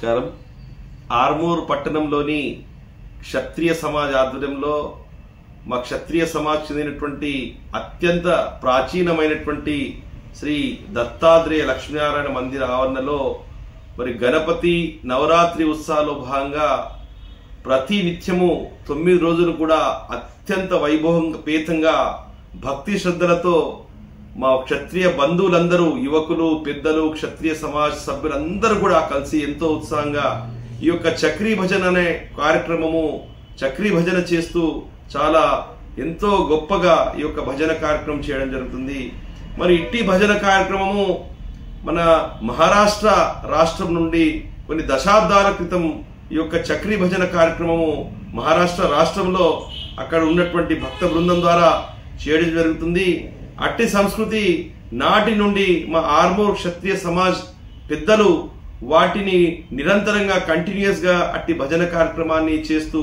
నమస్కారం. ఆర్మూర్ పట్టణంలోని క్షత్రియ సమాజ్ ఆధ్వర్యంలో మా క్షత్రియ సమాజ్ చెందినటువంటి అత్యంత ప్రాచీనమైనటువంటి శ్రీ దత్తాత్రేయ లక్ష్మీనారాయణ మందిర ఆవరణలో మరి గణపతి నవరాత్రి ఉత్సవాల్లో భాగంగా ప్రతి నిత్యము 9 రోజులు కూడా అత్యంత వైభవపేతంగా భక్తి శ్రద్ధలతో మా క్షత్రియ బంధువులందరూ యువకులు పెద్దలు క్షత్రియ సమాజ్ సభ్యులందరూ కూడా కలిసి ఎంతో ఉత్సాహంగా ఈ యొక్క చక్రీ భజన అనే కార్యక్రమము చక్రీ భజన చేస్తూ చాలా ఎంతో గొప్పగా ఈ యొక్క భజన కార్యక్రమం చేయడం జరుగుతుంది. మరి ఇట్టి భజన కార్యక్రమము మన మహారాష్ట్ర రాష్ట్రం నుండి కొన్ని దశాబ్దాల క్రితం ఈ యొక్క చక్రీ భజన కార్యక్రమము మహారాష్ట్ర రాష్ట్రంలో అక్కడ ఉన్నటువంటి భక్త బృందం ద్వారా చేయడం జరుగుతుంది. అట్టి సంస్కృతి నాటి నుండి మా ఆర్మూర్ క్షత్రియ సమాజ్ పెద్దలు వాటిని నిరంతరంగా కంటిన్యూస్ గా అట్టి భజన కార్యక్రమాన్ని చేస్తూ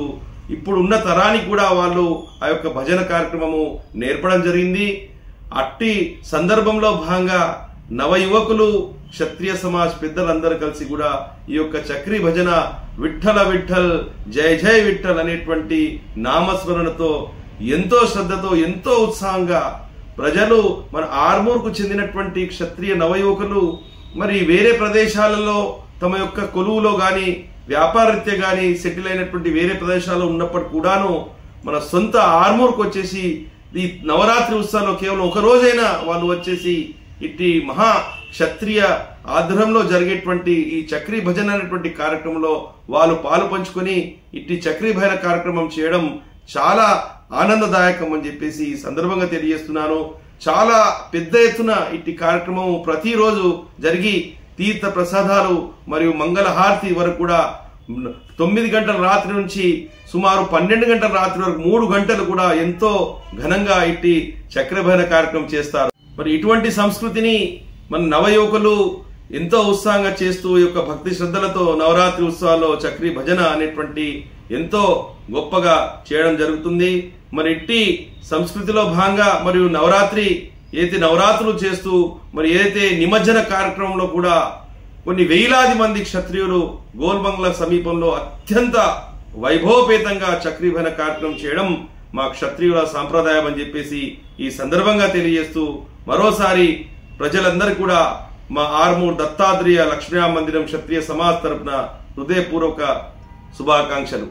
ఇప్పుడు ఉన్న తరానికి కూడా వాళ్ళు ఆ యొక్క భజన కార్యక్రమము నేర్పడం జరిగింది. అట్టి సందర్భంలో భాగంగా నవ యువకులు క్షత్రియ సమాజ్ పెద్దలందరూ కలిసి కూడా ఈ యొక్క చక్రీ భజన విఠల విఠల్ జయ జయ విఠల్ అనేటువంటి నామస్మరణతో ఎంతో శ్రద్ధతో ఎంతో ఉత్సాహంగా ప్రజలు మన ఆర్మూర్కు చెందినటువంటి క్షత్రియ నవయువకులు మరి వేరే ప్రదేశాలలో తమ యొక్క కొలువులో గాని వ్యాపారరీత్యా గాని సెటిల్ అయినటువంటి వేరే ప్రదేశాల్లో ఉన్నప్పటికీ కూడాను మన సొంత ఆర్మూర్కు వచ్చేసి ఈ నవరాత్రి ఉత్సవాల్లో కేవలం ఒక రోజైనా వాళ్ళు వచ్చేసి ఇట్టి మహా క్షత్రియ ఆధ్వర్యంలో జరిగేటువంటి ఈ చక్రీ భజన అనేటువంటి కార్యక్రమంలో వాళ్ళు పాలు పంచుకొని ఇట్టి చక్రీ భజన కార్యక్రమం చేయడం చాలా ఆనందదాయకం అని చెప్పేసి ఈ సందర్భంగా తెలియజేస్తున్నాను. చాలా పెద్ద ఎత్తున ఇట్టి కార్యక్రమం ప్రతిరోజు జరిగి తీర్థ ప్రసాదాలు మరియు మంగళహారతి వరకు కూడా 9 గంటల రాత్రి నుంచి సుమారు 12 గంటల రాత్రి వరకు 3 గంటలు కూడా ఎంతో ఘనంగా ఇట్టి చక్రభజన కార్యక్రమం చేస్తారు. మరి ఇటువంటి సంస్కృతిని మన నవయువకులు ఎంతో ఉత్సాహంగా చేస్తూ ఈ యొక్క భక్తి శ్రద్ధలతో నవరాత్రి ఉత్సవాల్లో చక్రీ భజన అనేటువంటి ఎంతో గొప్పగా చేయడం జరుగుతుంది. మరి ఇట్టి సంస్కృతిలో భాగంగా మరియు నవరాత్రి ఏదైతే నవరాత్రులు చేస్తూ మరి ఏదైతే నిమజ్జన కార్యక్రమంలో కూడా కొన్ని వేలాది మంది క్షత్రియులు గోల్బంగ్లా సమీపంలో అత్యంత వైభవపేతంగా చక్రీ భజన కార్యక్రమం చేయడం మా క్షత్రియుల సాంప్రదాయం అని చెప్పేసి ఈ సందర్భంగా తెలియజేస్తూ మరోసారి ప్రజలందరూ కూడా మా ఆర్మూర్ దత్తాత్రేయ లక్ష్మీ మందిరం క్షత్రియ సమాజ్ తరపున హృదయపూర్వక శుభాకాంక్షలు.